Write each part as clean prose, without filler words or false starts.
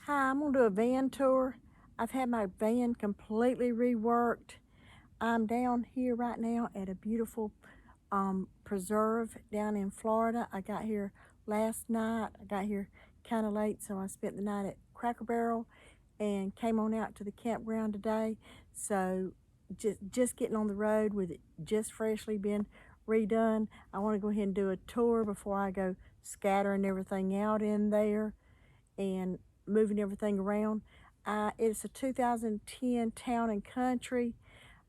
Hi, I'm gonna do a van tour. I've had my van completely reworked. I'm down here right now at a beautiful preserve down in Florida. I got here last night. I got here kind of late, so I spent the night at Cracker Barrel and came on out to the campground today. So just getting on the road with it just freshly been redone. I want to go ahead and do a tour before I go scattering everything out in there and moving everything around. It's a 2010 Town and Country.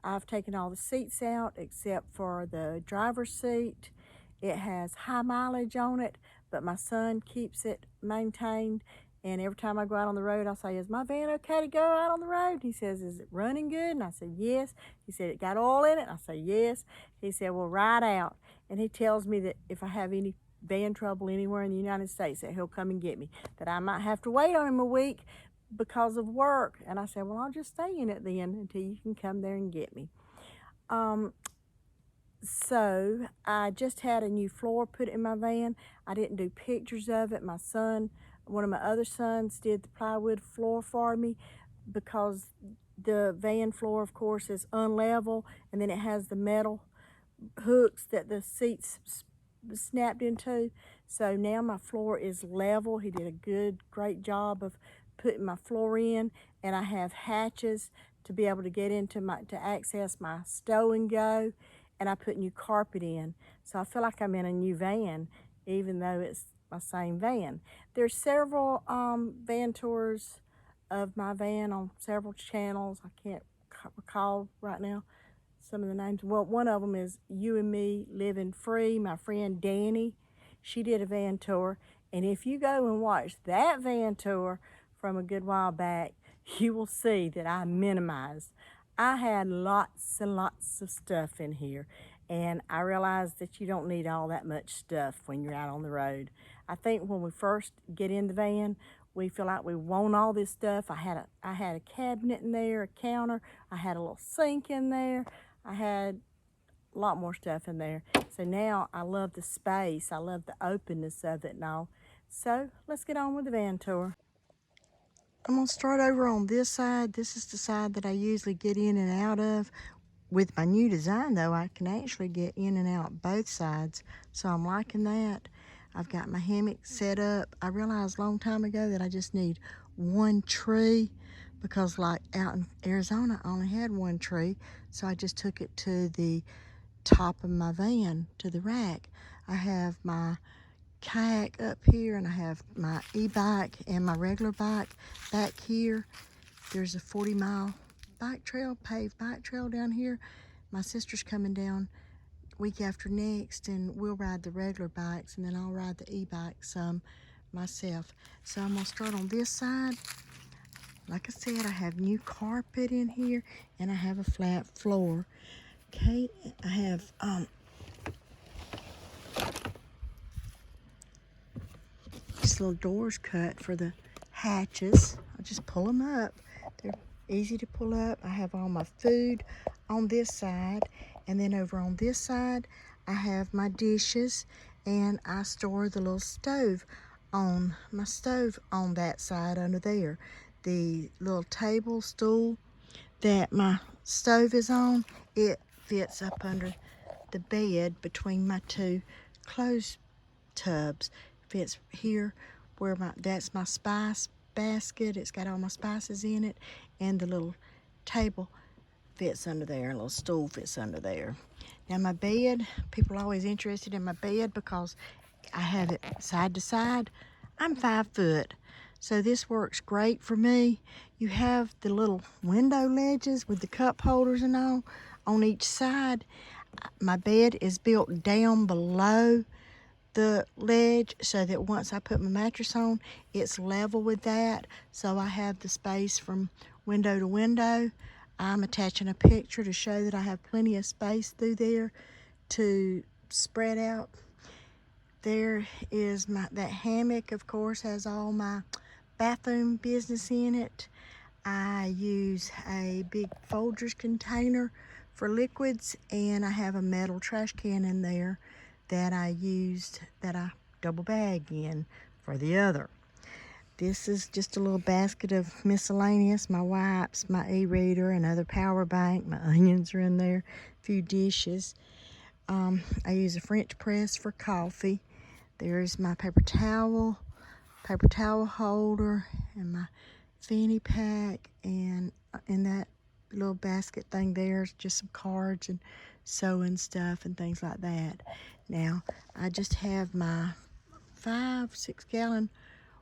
I've taken all the seats out except for the driver's seat. It has high mileage on it, but my son keeps it maintained. And every time I go out on the road, I say, "Is my van okay to go out on the road?" He says, "Is it running good?" And I said, "Yes." He said, "It got oil in it?" I say, "Yes." He said, "Well, ride out." And he tells me that if I have any van trouble anywhere in the United States, that he'll come and get me, that I might have to wait on him a week because of work. And I said, "Well, I'll just stay in it then until you can come there and get me." Um, so I just had a new floor put in my van. I didn't do pictures of it. My son, one of my other sons, did the plywood floor for me because the van floor, of course, is unlevel, and then it has the metal hooks that the seats snapped into. So now my floor is level. He did a great job of putting my floor in, and I have hatches to be able to get into to access my stow and go, and I put new carpet in. So I feel like I'm in a new van, even though it's my same van. There's several van tours of my van on several channels. I can't recall right now some of the names. Well, one of them is You and Me Living Free. My friend Danny, she did a van tour. And if you go and watch that van tour from a good while back, you will see that I minimized. I had lots and lots of stuff in here, and I realized that you don't need all that much stuff when you're out on the road. I think when we first get in the van, we feel like we want all this stuff. I had a cabinet in there, a counter. I had a little sink in there. I had a lot more stuff in there. So now I love the space. I love the openness of it and all. So let's get on with the van tour. I'm gonna start over on this side. This is the side that I usually get in and out of. With my new design though, I can actually get in and out both sides. So I'm liking that. I've got my hammock set up. I realized a long time ago that I just need one tree because like out in Arizona, I only had one tree. So I just took it to the top of my van, to the rack. I have my kayak up here, and I have my e-bike and my regular bike back here. There's a 40-mile bike trail, paved bike trail down here. My sister's coming down week after next, and we'll ride the regular bikes, and then I'll ride the e-bike some myself. So I'm gonna start on this side. Like I said, I have new carpet in here, and I have a flat floor. Okay, I have these little doors cut for the hatches. I'll just pull them up. They're easy to pull up. I have all my food on this side, and then over on this side I have my dishes, and I store the little stove on my stove on that side under there. The little table stool that my stove is on, it fits up under the bed between my two clothes tubs. Fits here where that's my spice basket. It's got all my spices in it, and the little table fits under there, a little stool fits under there. Now my bed, people are always interested in my bed because I have it side to side. I'm 5 foot, so this works great for me. You have the little window ledges with the cup holders and all on each side. My bed is built down below the ledge so that once I put my mattress on, it's level with that. So I have the space from window to window. I'm attaching a picture to show that I have plenty of space through there to spread out. There is that hammock, of course, has all my bathroom business in it. I use a big Folgers container for liquids, and I have a metal trash can in there that I double bag in for the other. This is just a little basket of miscellaneous, my wipes, my e-reader, another power bank, my onions are in there, a few dishes. I use a French press for coffee. There's my paper towel holder, and my fanny pack, and in that little basket thing there's just some cards and sewing stuff and things like that. Now, I just have my 5-6 gallon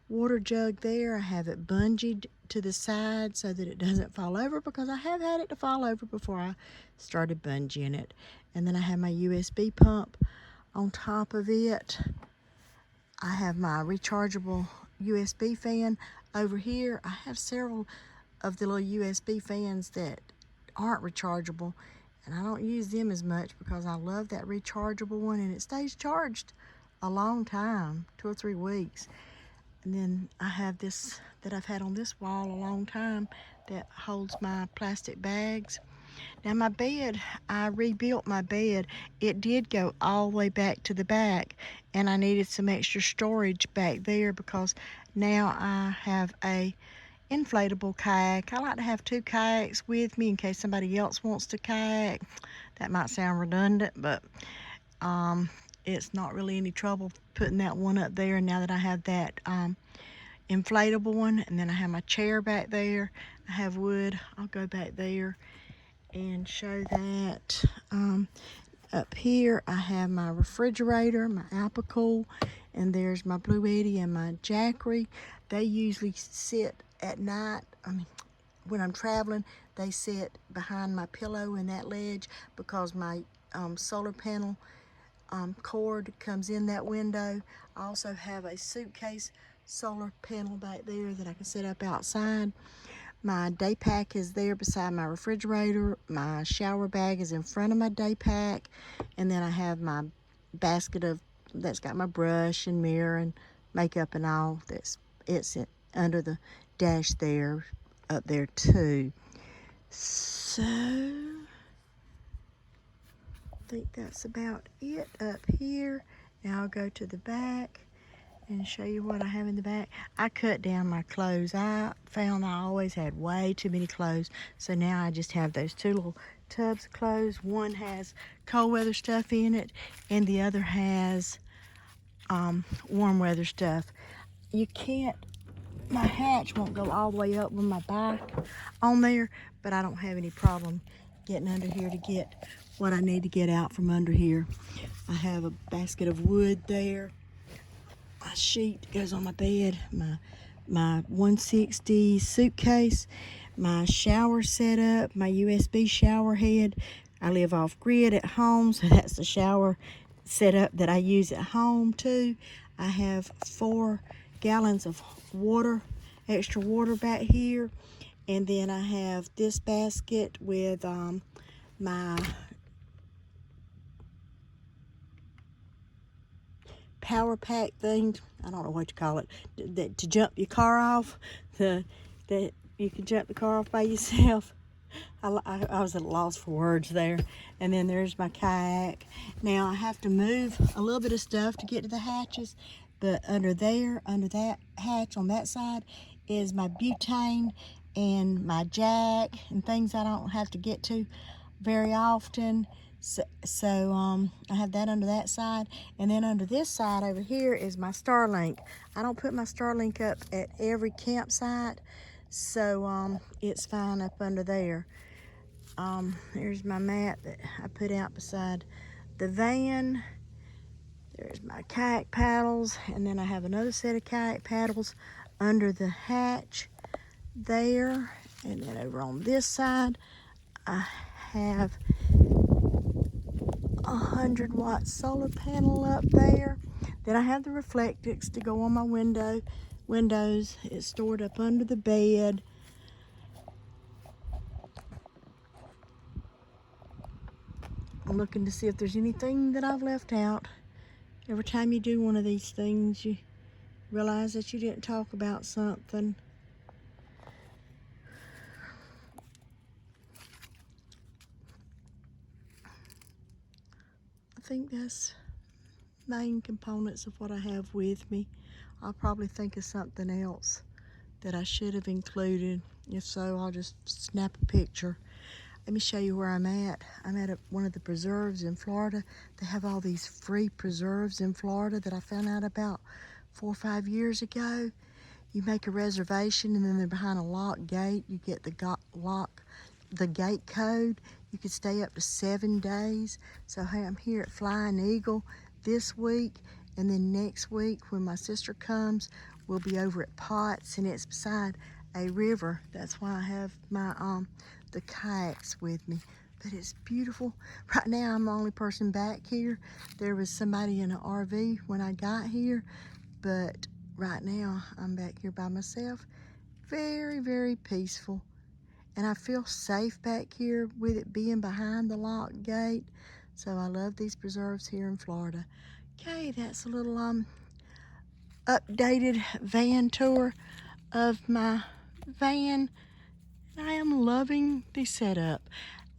water jug there. I have it bungeed to the side so that it doesn't fall over, because I have had it to fall over before I started bungeeing it. And then I have my USB pump on top of it. I have my rechargeable USB fan over here. I have several of the little USB fans that aren't rechargeable, and I don't use them as much because I love that rechargeable one, and it stays charged a long time, 2 or 3 weeks. And then I have this that I've had on this wall a long time that holds my plastic bags. Now my bed, I rebuilt my bed. It did go all the way back to the back, and I needed some extra storage back there because now I have a inflatable kayak. I like to have 2 kayaks with me in case somebody else wants to kayak. That might sound redundant, but it's not really any trouble putting that one up there. And now that I have that inflatable one, and then I have my chair back there, I have wood. I'll go back there and show that. Up here I have my refrigerator, my Alpicool, and there's my Blue Eddy and my Jackery. They usually sit at night. When I'm traveling, they sit behind my pillow in that ledge because my solar panel cord comes in that window. I also have a suitcase solar panel back there that I can set up outside. My day pack is there beside my refrigerator. My shower bag is in front of my day pack. And then I have my basket that's got my brush and mirror and makeup and all. It's under the dash there, up there too. So I think that's about it up here. Now I'll go to the back and show you what I have in the back. I cut down my clothes. I found I always had way too many clothes, so now I just have those 2 little tubs of clothes. One has cold weather stuff in it, and the other has warm weather stuff. You can't, my hatch won't go all the way up with my back on there, but I don't have any problem getting under here to get what I need to get out from under here. I have a basket of wood there. My sheet goes on my bed, my 160 suitcase, my shower setup, my USB shower head. I live off grid at home, so that's the shower setup that I use at home too. I have 4 gallons of water, extra water back here. And then I have this basket with my power pack thing. I don't know what you call it, to jump your car off, that you can jump the car off by yourself. I was at a loss for words there. And then there's my kayak. Now I have to move a little bit of stuff to get to the hatches, but under that hatch on that side is my butane and my jack and things I don't have to get to very often. So I have that under that side, and then under this side over here is my Starlink. I don't put my Starlink up at every campsite, so it's fine up under there. There's my mat that I put out beside the van. There's my kayak paddles, and then I have another set of kayak paddles under the hatch there. And then over on this side, I have 100-watt solar panel up there. Then I have the reflectix to go on my windows. It's stored up under the bed. I'm looking to see if there's anything that I've left out. Every time you do one of these things, you realize that you didn't talk about something. I think that's main components of what I have with me. I'll probably think of something else that I should have included. If so, I'll just snap a picture. Let me show you where I'm at. I'm at one of the preserves in Florida. They have all these free preserves in Florida that I found out about 4 or 5 years ago. You make a reservation and then they're behind a locked gate. You get the gate code. You could stay up to 7 days. So hey, I'm here at Flying Eagle this week, and then next week when my sister comes, we'll be over at Potts, and it's beside a river. That's why I have my the kayaks with me. But it's beautiful. Right now I'm the only person back here. There was somebody in an RV when I got here, but right now I'm back here by myself. Very, very peaceful. And I feel safe back here with it being behind the locked gate. So I love these preserves here in Florida. Okay, that's a little updated van tour of my van. I am loving the setup.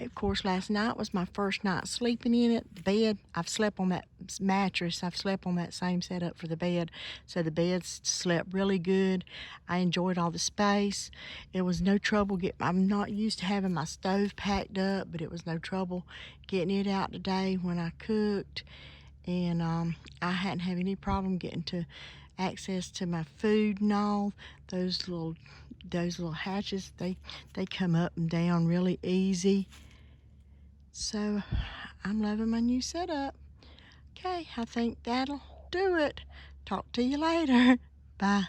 Of course, last night was my first night sleeping in it. The bed, I've slept on that mattress. I've slept on that same setup for the bed. So the bed slept really good. I enjoyed all the space. It was no trouble I'm not used to having my stove packed up, but it was no trouble getting it out today when I cooked. And I hadn't had any problem getting to access to my food and all. Those little hatches, they come up and down really easy. So I'm loving my new setup. Okay, I think that'll do it. Talk to you later. Bye.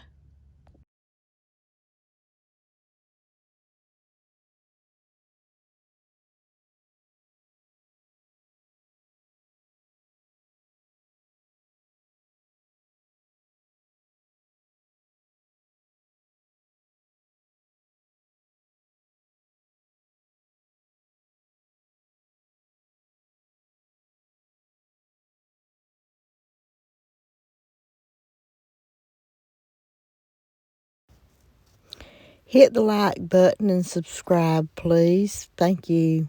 Hit the like button and subscribe, please. Thank you.